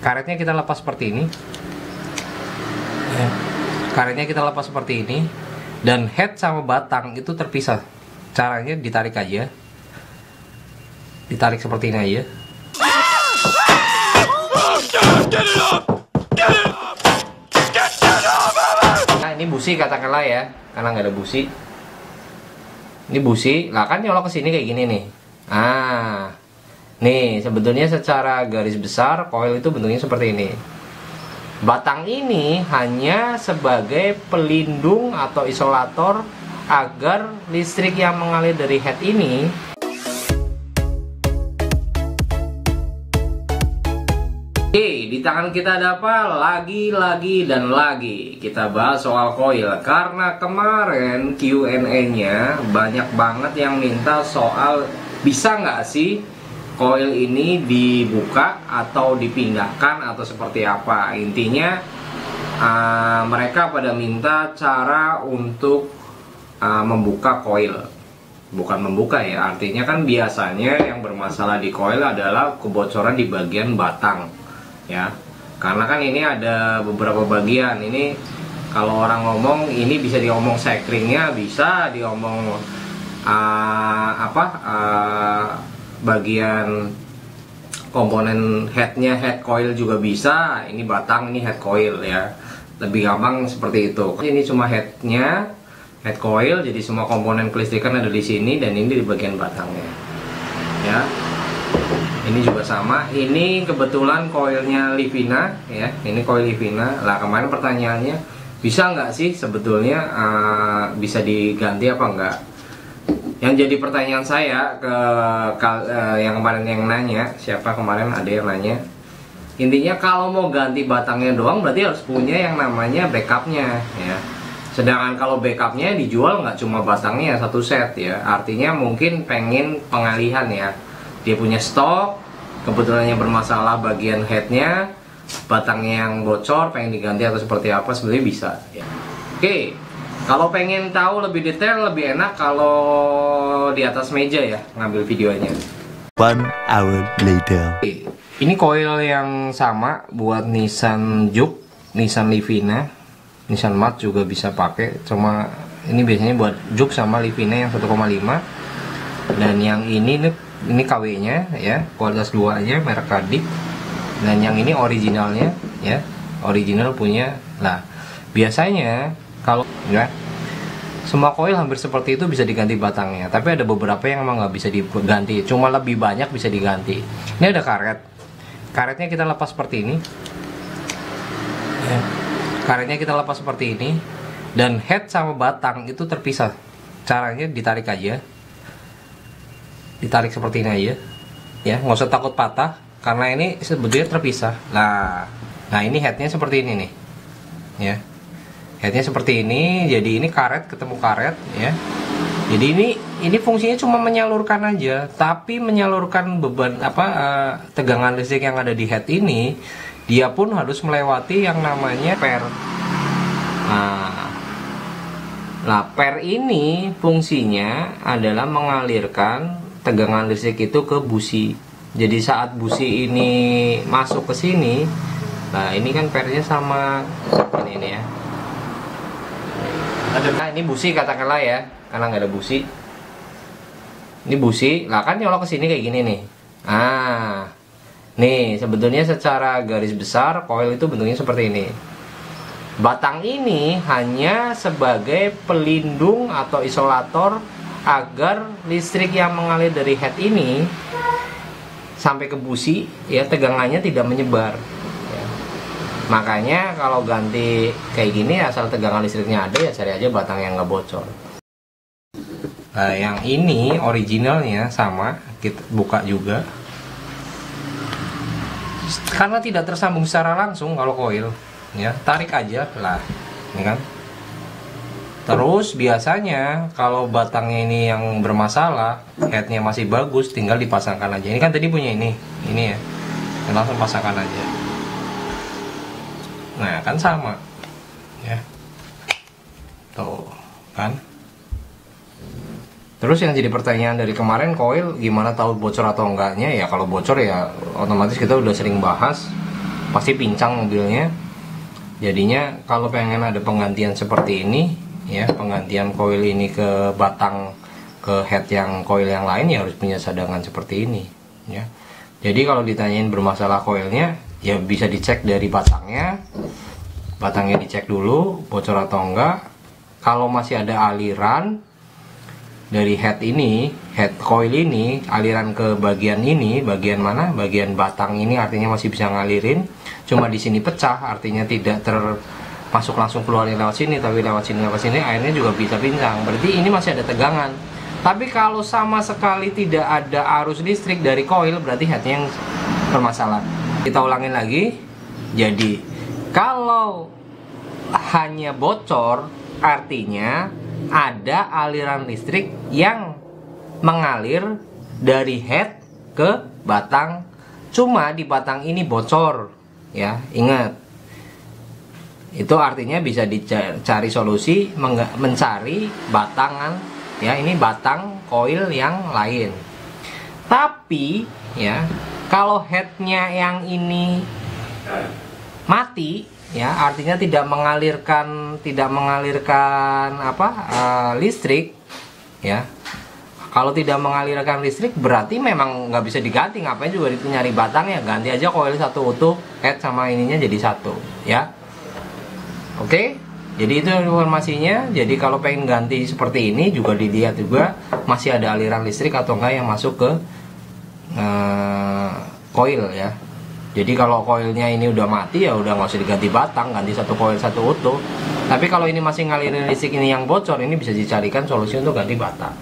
Karetnya kita lepas seperti ini ya. Karetnya kita lepas seperti ini, dan head sama batang itu terpisah. Caranya ditarik aja, ditarik seperti ini aja. Nah, ini busi katakanlah ya, karena nggak ada busi. Ini busi, lah kan nyolok ke sini kayak gini nih. Nih sebetulnya secara garis besar coil itu bentuknya seperti ini. Batang ini hanya sebagai pelindung atau isolator agar listrik yang mengalir dari head ini di tangan kita ada apa? Lagi dan lagi kita bahas soal coil, karena kemarin Q&A-nya banyak banget yang minta soal bisa nggak sih coil ini dibuka atau dipindahkan atau seperti apa. Intinya mereka pada minta cara untuk membuka coil. Bukan membuka ya, artinya kan biasanya yang bermasalah di coil adalah kebocoran di bagian batang ya, karena kan ini ada beberapa bagian. Ini kalau orang ngomong ini bisa diomong sekringnya, bisa diomong bagian komponen headnya, head coil juga bisa. Ini batang, ini head coil ya, lebih gampang seperti itu. Ini cuma headnya, head coil, jadi semua komponen kelistrikan ada di sini, dan ini di bagian batangnya ya. Ini juga sama. Ini kebetulan coilnya Livina ya, ini coil Livina. Lah kemarin pertanyaannya bisa nggak sih sebetulnya bisa diganti apa enggak? Yang jadi pertanyaan saya yang kemarin yang nanya, siapa kemarin ada yang nanya. Intinya kalau mau ganti batangnya doang berarti harus punya yang namanya backupnya ya. Sedangkan kalau backupnya dijual nggak cuma batangnya satu set ya, artinya mungkin pengen pengalihan ya. Dia punya stok, kebetulan yang bermasalah bagian headnya, batangnya yang bocor, pengen diganti atau seperti apa, sebenarnya bisa ya. Oke, kalau pengen tahu lebih detail, lebih enak kalau di atas meja ya ngambil videonya. 1 hour later. Oke, ini coil yang sama buat Nissan Juke, Nissan Livina, Nissan Mat juga bisa pakai. Cuma ini biasanya buat Juke sama Livina yang 1,5. Dan yang ini KW-nya ya, kualitas 2 nya merek Kadik. Dan yang ini originalnya ya, original punya. Nah, biasanya kalau ya semua coil hampir seperti itu bisa diganti batangnya, tapi ada beberapa yang emang nggak bisa diganti, cuma lebih banyak bisa diganti. Ini ada karetnya kita lepas seperti ini ya. Karetnya kita lepas seperti ini, dan head sama batang itu terpisah. Caranya ditarik aja, ditarik seperti ini aja ya, nggak usah takut patah karena ini sebetulnya terpisah. Nah ini headnya seperti ini nih ya, headnya seperti ini. Jadi ini karet ketemu karet ya, jadi ini fungsinya cuma menyalurkan aja, tapi menyalurkan beban tegangan listrik yang ada di head ini, dia pun harus melewati yang namanya per. Nah per ini fungsinya adalah mengalirkan tegangan listrik itu ke busi. Jadi saat busi ini masuk ke sini, nah ini kan pernya sama ini ya. Nah ini busi katakanlah ya, karena nggak ada busi. Ini busi, lah kan nyolok ke sini kayak gini nih. Nih sebetulnya secara garis besar coil itu bentuknya seperti ini. Batang ini hanya sebagai pelindung atau isolator agar listrik yang mengalir dari head ini sampai ke busi ya, tegangannya tidak menyebar ya. Makanya kalau ganti kayak gini, asal tegangan listriknya ada ya cari aja batang yang nggak bocor. Nah yang ini originalnya sama, kita buka juga karena tidak tersambung secara langsung. Kalau coil ya tarik aja lah, ini kan. Terus biasanya kalau batangnya ini yang bermasalah, headnya masih bagus, tinggal dipasangkan aja. Ini kan tadi punya ini ya, langsung pasangkan aja. Nah kan sama ya, tuh kan. Terus yang jadi pertanyaan dari kemarin, coil gimana tahu bocor atau enggaknya ya? Kalau bocor ya otomatis kita udah sering bahas, pasti pincang mobilnya. Jadinya kalau pengen ada penggantian seperti ini ya, penggantian coil ini ke batang, ke head yang coil yang lain, ya harus punya cadangan seperti ini ya. Jadi kalau ditanyain bermasalah coilnya, ya bisa dicek dari batangnya dicek dulu bocor atau enggak. Kalau masih ada aliran dari head ini, head coil ini, aliran ke bagian ini, bagian mana? Bagian batang ini, artinya masih bisa ngalirin. Cuma di sini pecah, artinya tidak termasuk langsung keluar lewat sini, tapi lewat sini, airnya juga bisa pincang. Berarti ini masih ada tegangan. Tapi kalau sama sekali tidak ada arus listrik dari coil, berarti headnya yang bermasalah. Kita ulangin lagi. Jadi kalau hanya bocor, artinya ada aliran listrik yang mengalir dari head ke batang. Cuma di batang ini bocor ya, ingat. Itu artinya bisa dicari solusi, mencari batangan ya, ini batang coil yang lain. Tapi ya, kalau headnya yang ini mati ya, artinya tidak mengalirkan listrik ya. Kalau tidak mengalirkan listrik berarti memang nggak bisa diganti. Ngapain juga nyari batang ya, ganti aja coil satu utuh, head sama ininya jadi satu ya. Oke, jadi itu informasinya. Jadi kalau pengen ganti seperti ini juga dilihat juga masih ada aliran listrik atau enggak yang masuk ke coil ya. Jadi kalau coilnya ini udah mati ya udah nggak usah diganti batang, ganti satu coil satu utuh. Tapi kalau ini masih ngalirin listrik, ini yang bocor, ini bisa dicarikan solusi untuk ganti batang.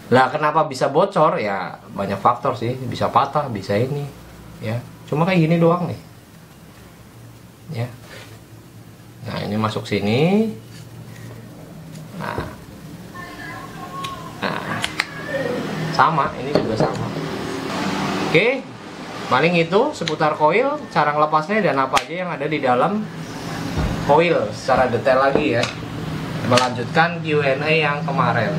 Lah kenapa bisa bocor ya, banyak faktor sih, bisa patah, bisa ini ya. Cuma kayak gini doang nih ya. Nah ini masuk sini. Nah sama, ini juga sama. Oke, paling itu seputar coil, cara ngelepasnya dan apa aja yang ada di dalam coil secara detail lagi ya. Melanjutkan Q&A yang kemarin.